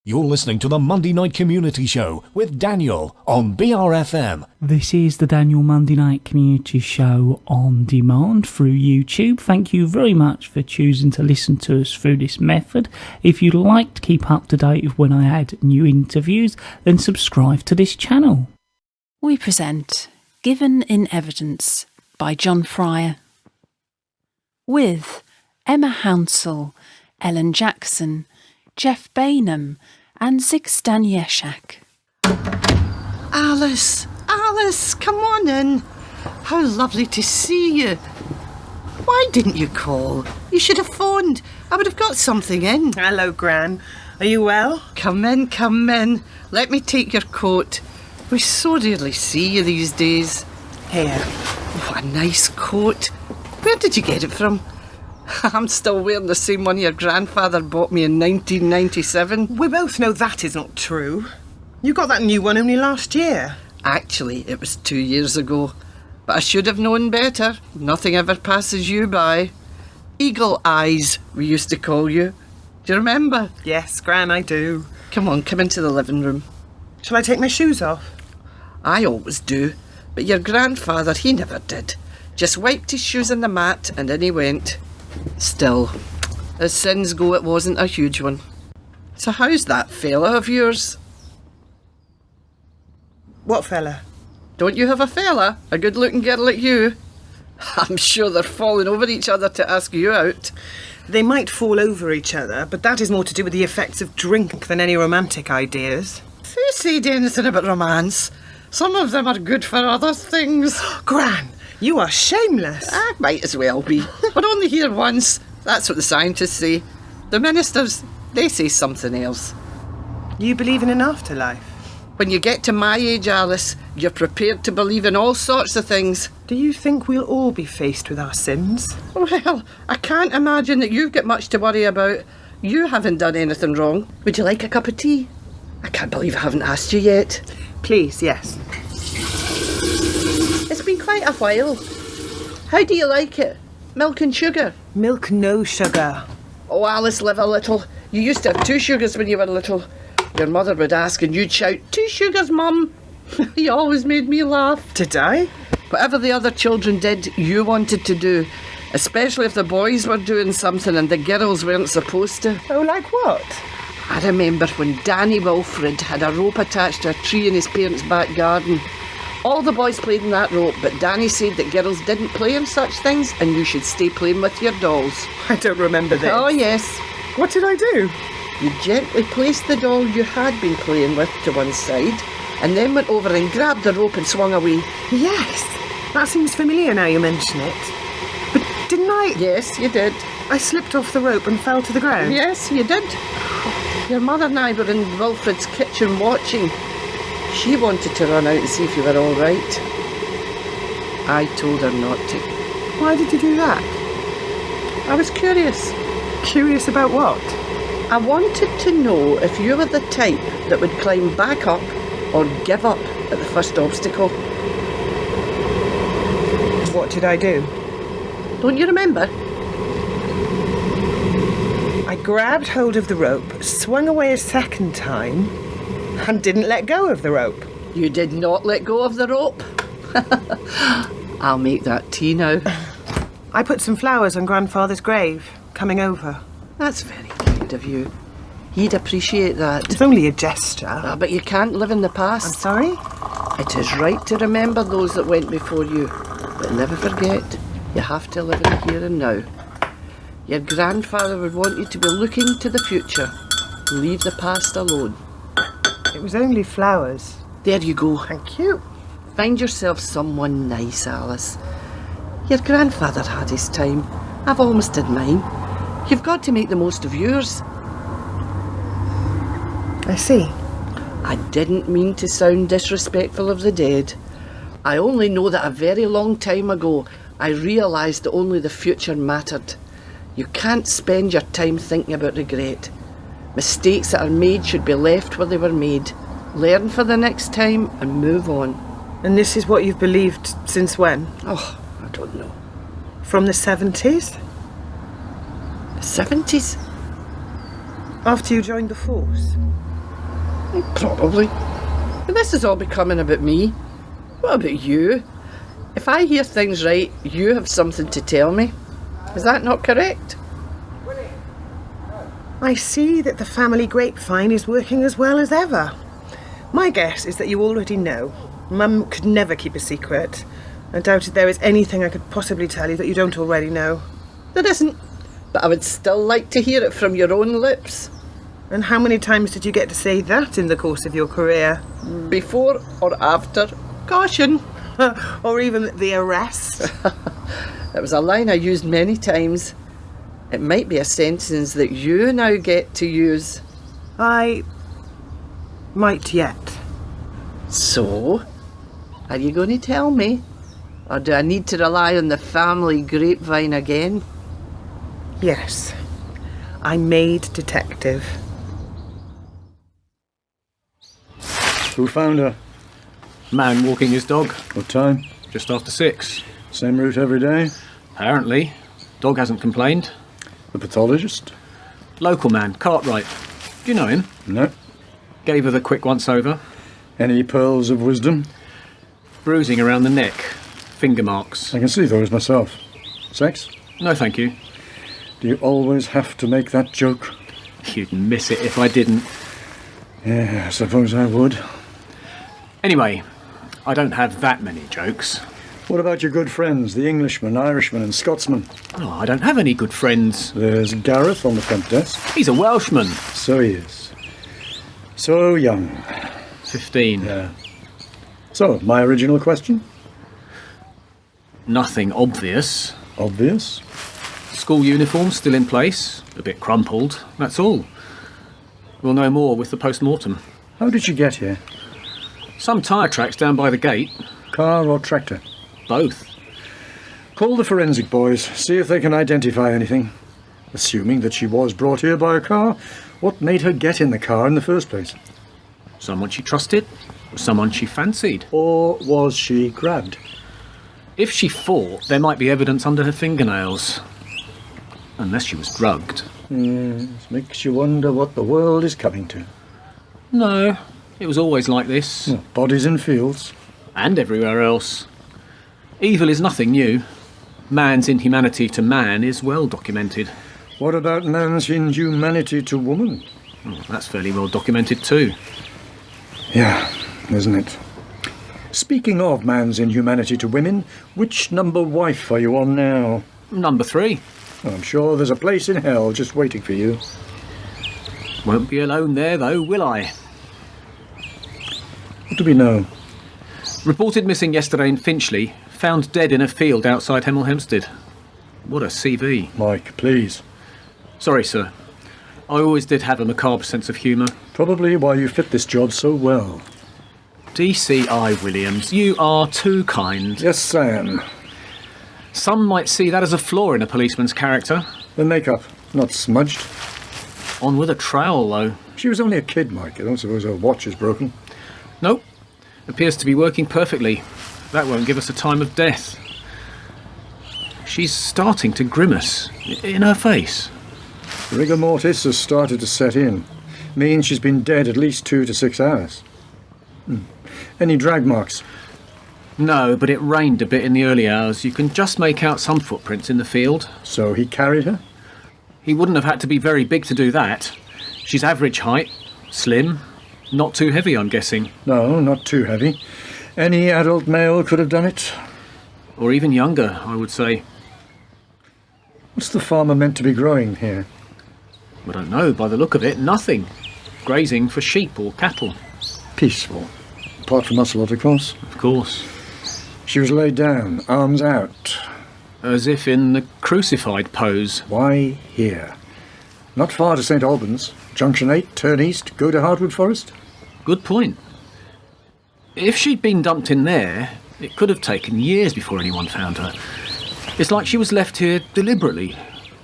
You're listening to the Monday Night Community Show with Daniel on BRFM. This is the Daniel Monday Night Community Show on demand through YouTube. Thank you very much for choosing to listen to us through this method. If you'd like to keep up to date with when I add new interviews, then subscribe to this channel. We present Given in Evidence by John Fryer with Emma Hounsell, Ellen Jackson, Jeff Bainham and Zig Stanieszak. Alice, come on in. How lovely to see you. Why didn't you call? You should have phoned. I would have got something in. Hello, Gran. Are you well? Come in. Let me take your coat. We so rarely see you these days. Here. What a nice coat. Where did you get it from? I'm still wearing the same one your grandfather bought me in 1997. We both know that is not true. You got that new one only last year. Actually, it was 2 years ago. But I should have known better. Nothing ever passes you by. Eagle Eyes, we used to call you. Do you remember? Yes, Gran, I do. Come into the living room. Shall I take my shoes off? I always do. But your grandfather, he never did. Just wiped his shoes on the mat and in he went. Still, as sins go, it wasn't a huge one. So how's that fella of yours? What fella? Don't you have a fella? A good-looking girl like you? I'm sure they're falling over each other to ask you out. They might fall over each other, but that is more to do with the effects of drink than any romantic ideas. Who said anything about romance? Some of them are good for other things. Gran, you are shameless. I might as well be. We're only here once. That's what the scientists say. The ministers, they say something else. You believe in an afterlife? When you get to my age, Alice, you're prepared to believe in all sorts of things. Do you think we'll all be faced with our sins? Well, I can't imagine that you've got much to worry about. You haven't done anything wrong. Would you like a cup of tea? I can't believe I haven't asked you yet. Please, yes. It's been quite a while. How do you like it? Milk and sugar? Milk, no sugar. Oh, Alice, live a little. You used to have 2 sugars when you were little. Your mother would ask and you'd shout, 2 sugars, Mum. You always made me laugh. Did I? Whatever the other children did, you wanted to do. Especially if the boys were doing something and the girls weren't supposed to. Oh, like what? I remember when Danny Wilfred had a rope attached to a tree in his parents' back garden. All the boys played in that rope, but Danny said that girls didn't play in such things and you should stay playing with your dolls. I don't remember this. Oh, yes. What did I do? You gently placed the doll you had been playing with to one side and then went over and grabbed the rope and swung away. Yes, that seems familiar now you mention it. But didn't I? Yes, you did. I slipped off the rope and fell to the ground. Yes, you did. Your mother and I were in Wilfred's kitchen watching. She wanted to run out and see if you were all right. I told her not to. Why did you do that? I was curious. Curious about what? I wanted to know if you were the type that would climb back up or give up at the first obstacle. What did I do? Don't you remember? I grabbed hold of the rope, swung away a second time, and didn't let go of the rope. You did not let go of the rope? I'll make that tea now. I put some flowers on Grandfather's grave, coming over. That's very kind of you. He'd appreciate that. It's only a gesture. But you can't live in the past. I'm sorry? It is right to remember those that went before you, but never forget, you have to live in the here and now. Your grandfather would want you to be looking to the future. Leave the past alone. It was only flowers. There you go. Thank you. Find yourself someone nice, Alice. Your grandfather had his time. I've almost had mine. You've got to make the most of yours. I see. I didn't mean to sound disrespectful of the dead. I only know that a very long time ago I realised that only the future mattered. You can't spend your time thinking about regret. Mistakes that are made should be left where they were made. Learn for the next time and move on. And this is what you've believed since when? Oh, I don't know. From the 70s? The 70s? After you joined the force? Probably. But this is all becoming about me. What about you? If I hear things right, you have something to tell me. Is that not correct? I see that the family grapevine is working as well as ever. My guess is that you already know. Mum could never keep a secret. I doubt if there is anything I could possibly tell you that you don't already know. There isn't. But I would still like to hear it from your own lips. And how many times did you get to say that in the course of your career? Before or after? Caution. Or even the arrest? That was a line I used many times. It might be a sentence that you now get to use. I might yet. So, are you going to tell me? Or do I need to rely on the family grapevine again? Yes. I made detective. Who found her? Man walking his dog, What time? just after 6. Same route every day? Apparently. Dog hasn't complained. The pathologist? Local man, Cartwright. Do you know him? No. Gave her the quick once-over. Any pearls of wisdom? Bruising around the neck. Finger marks. I can see those myself. Sex? No, thank you. Do you always have to make that joke? You'd miss it if I didn't. Yeah, I suppose I would. Anyway, I don't have that many jokes. What about your good friends, the Englishmen, Irishmen and Scotsmen? Oh, I don't have any good friends. There's Gareth on the front desk. He's a Welshman. So he is. So young. 15. Yeah. So, my original question? Nothing obvious. Obvious. School uniform still in place. A bit crumpled. That's all. We'll know more with the post-mortem. How did you get here? Some tyre tracks down by the gate. Car or tractor? Both. Call the forensic boys, see if they can identify anything. Assuming that she was brought here by a car, what made her get in the car in the first place? Someone she trusted, someone she fancied. Or was she grabbed? If she fought, there might be evidence under her fingernails. Unless she was drugged. It makes you wonder what the world is coming to. No, it was always like this. Bodies in fields. And everywhere else. Evil is nothing new. Man's inhumanity to man is well documented. What about man's inhumanity to woman? Oh, that's fairly well documented too. Yeah, isn't it? Speaking of man's inhumanity to women, which number wife are you on now? Number 3. I'm sure there's a place in hell just waiting for you. Won't be alone there though, will I? What do we know? Reported missing yesterday in Finchley. Found dead in a field outside Hemel Hempstead. What a CV. Mike, please. Sorry, sir. I always did have a macabre sense of humour. Probably why you fit this job so well. DCI Williams, you are too kind. Yes, I am. Some might see that as a flaw in a policeman's character. The makeup, not smudged. On with a trowel, though. She was only a kid, Mike. I don't suppose her watch is broken. Nope. Appears to be working perfectly. That won't give us a time of death. She's starting to grimace. In her face. Rigor mortis has started to set in. Means she's been dead at least 2 to 6 hours. Any drag marks? No, but it rained a bit in the early hours. You can just make out some footprints in the field. So he carried her? He wouldn't have had to be very big to do that. She's average height, slim, not too heavy, I'm guessing. No, not too heavy. Any adult male could have done it. Or even younger, I would say. What's the farmer meant to be growing here? I don't know, by the look of it, nothing. Grazing for sheep or cattle. Peaceful. Apart from Ocelot, of course. Of course. She was laid down, arms out. As if in the crucified pose. Why here? Not far to St Albans. Junction 8, turn east, go to Hardwood Forest. Good point. If she'd been dumped in there, it could have taken years before anyone found her. It's like she was left here deliberately,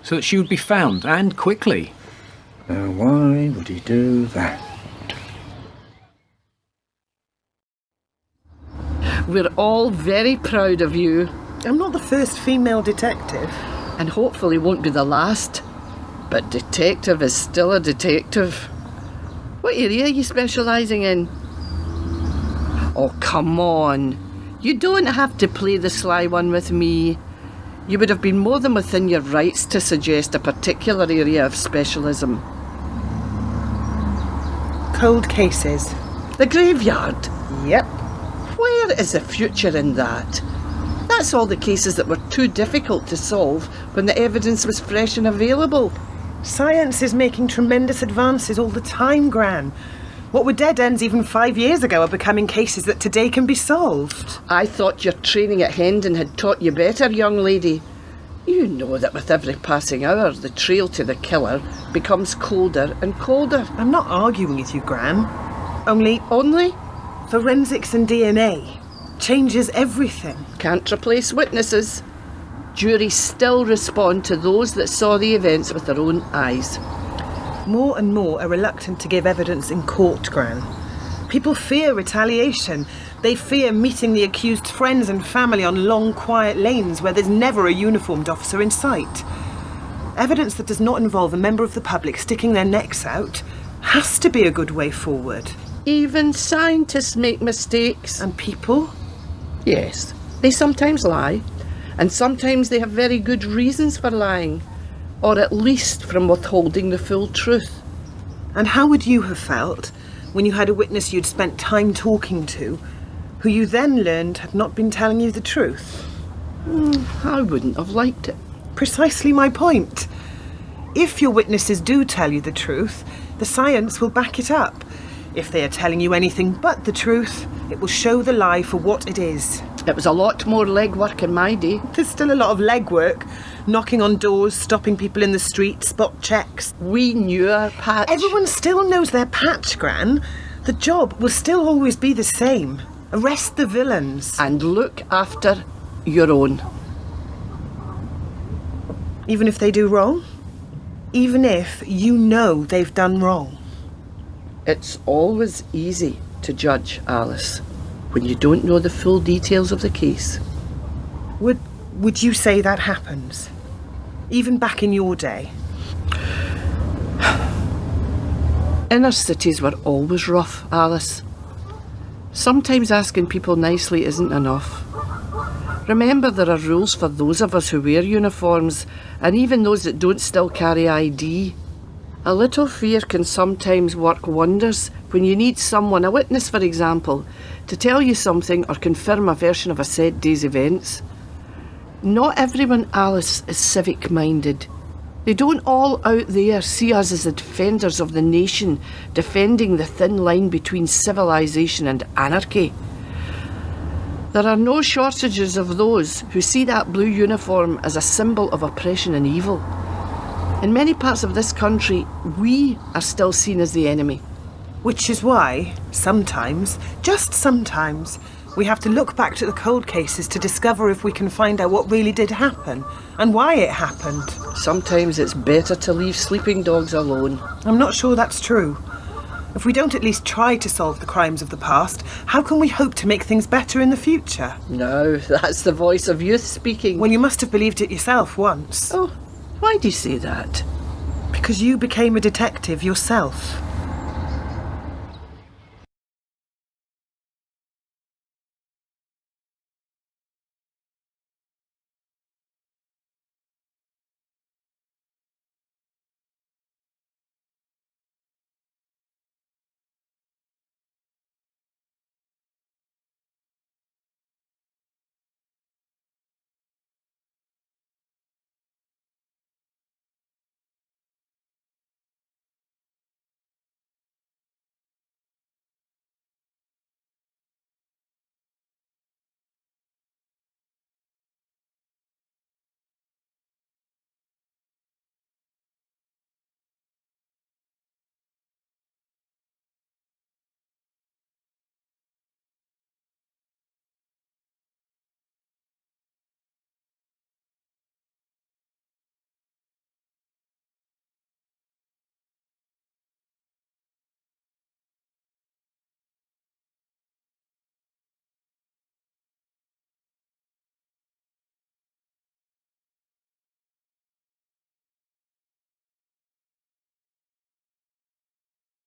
so that she would be found, and quickly. Now why would he do that? We're all very proud of you, I'm not the first female detective. and hopefully won't be the last. But detective is still a detective. What area are you specialising in? Oh, come on. You don't have to play the sly one with me. You would have been more than within your rights to suggest a particular area of specialism. Cold cases. The graveyard. Yep. Where is the future in that? That's all the cases that were too difficult to solve when the evidence was fresh and available. Science is making tremendous advances all the time, Gran. What were dead ends even 5 years ago are becoming cases that today can be solved. I thought your training at Hendon had taught you better, young lady. You know that with every passing hour, the trail to the killer becomes colder and colder. I'm not arguing with you, Gran. Only forensics and DNA changes everything. Can't replace witnesses. Juries still respond to those that saw the events with their own eyes. More and more are reluctant to give evidence in court, Gran. People fear retaliation. They fear meeting the accused's friends and family on long, quiet lanes where there's never a uniformed officer in sight. Evidence that does not involve a member of the public sticking their necks out has to be a good way forward. Even scientists make mistakes. And people? Yes, they sometimes lie. And sometimes they have very good reasons for lying. Or at least from withholding the full truth. And how would you have felt when you had a witness you'd spent time talking to, who you then learned had not been telling you the truth? I wouldn't have liked it. Precisely my point. If your witnesses do tell you the truth, the science will back it up. If they are telling you anything but the truth, it will show the lie for what it is. It was a lot more legwork in my day. There's still a lot of legwork. Knocking on doors, stopping people in the street, spot checks. We knew our patch. Everyone still knows their patch, Gran. The job will still always be the same. Arrest the villains. And look after your own. Even if they do wrong? Even if you know they've done wrong? It's always easy to judge, Alice, when you don't know the full details of the case. Would you say that happens? Even back in your day? Inner cities were always rough, Alice. Sometimes asking people nicely isn't enough. Remember, there are rules for those of us who wear uniforms, and even those that don't still carry ID. A little fear can sometimes work wonders when you need someone, a witness for example, to tell you something or confirm a version of a said day's events. Not everyone, Alice, is civic-minded. They don't all out there see us as the defenders of the nation, defending the thin line between civilization and anarchy. There are no shortages of those who see that blue uniform as a symbol of oppression and evil. In many parts of this country, we are still seen as the enemy. Which is why, sometimes, just sometimes, we have to look back to the cold cases to discover if we can find out what really did happen and why it happened. Sometimes it's better to leave sleeping dogs alone. I'm not sure that's true. If we don't at least try to solve the crimes of the past, how can we hope to make things better in the future? No, that's the voice of youth speaking. Well, you must have believed it yourself once. Oh, why do you say that? Because you became a detective yourself.